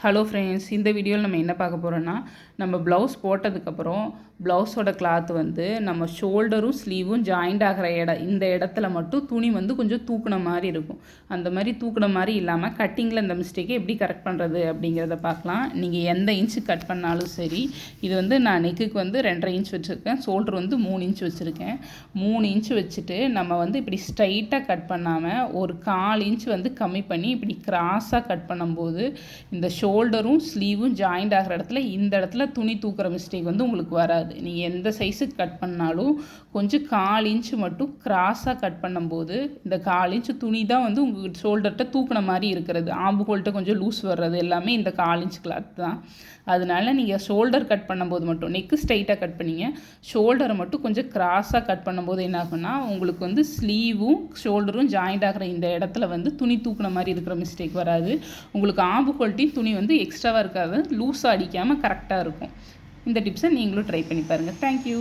Hello friends, இந்த வீடியோவில் நம்ம என்ன பார்க்க போகிறோன்னா, நம்ம ப்ளவுஸ் போட்டதுக்கப்புறம் ப்ளவுஸோட கிளாத் வந்து நம்ம ஷோல்டரும் ஸ்லீவும் ஜாயிண்ட் ஆகிற இந்த இடத்துல மட்டும் துணி வந்து கொஞ்சம் தூக்குன மாதிரி இருக்கும். அந்த மாதிரி தூக்குன மாதிரி இல்லாமல் கட்டிங்கில் இந்த மிஸ்டேக்கை எப்படி கரெக்ட் பண்ணுறது அப்படிங்கிறத பார்க்கலாம். நீங்கள் எந்த இன்ச்சு கட் பண்ணாலும் சரி, இது வந்து நான் நெக்குக்கு வந்து 2.5 இன்ச் வச்சுருக்கேன், ஷோல்டர் வந்து 3 இன்ச் வச்சுருக்கேன். 3 இன்ச் வச்சுட்டு நம்ம வந்து இப்படி ஸ்ட்ரைட்டாக கட் பண்ணாமல் ஒரு 1/4 இன்ச் வந்து கம்மி பண்ணி இப்படி கிராஸாக கட் பண்ணும்போது இந்த ஷோல்டரும் ஸ்லீவும் ஜாயிண்ட் ஆகிற இடத்துல இந்த இடத்துல துணி தூக்குற மிஸ்டேக் வந்து உங்களுக்கு வராது. நீங்கள் எந்த சைஸுக்கு கட் பண்ணாலும் கொஞ்சம் 1/4 இன்ச்சு மட்டும் கிராஸாக கட் பண்ணும்போது இந்த 1/4 இன்ச்சு துணி தான் வந்து உங்கள் ஷோல்டர்கிட்ட தூக்குன மாதிரி இருக்கிறது. ஆம்புகோல்கிட்ட கொஞ்சம் லூஸ் வர்றது எல்லாமே இந்த 1/4 இன்ச் கிளாத் தான். அதனால நீங்கள் ஷோல்டர் கட் பண்ணும்போது மட்டும் நெக்கு ஸ்ட்ரைட்டாக கட் பண்ணிங்க, ஷோல்டரை மட்டும் கொஞ்சம் கிராஸாக கட் பண்ணும்போது என்ன ஆகும்னா உங்களுக்கு வந்து ஸ்லீவும் ஷோல்டரும் ஜாயிண்ட் ஆகிற இந்த இடத்துல வந்து துணி தூக்குன மாதிரி இருக்கிற மிஸ்டேக் வராது. உங்களுக்கு ஆம்புகோல்ட்டையும் துணி வந்து எக்ஸ்ட்ராவாக இருக்காது, லூஸாக அடிக்காமல் கரெக்டாக இருக்கும். இந்த டிப்ஸை நீங்களும் ட்ரை பண்ணி பாருங்கள். தேங்க்யூ.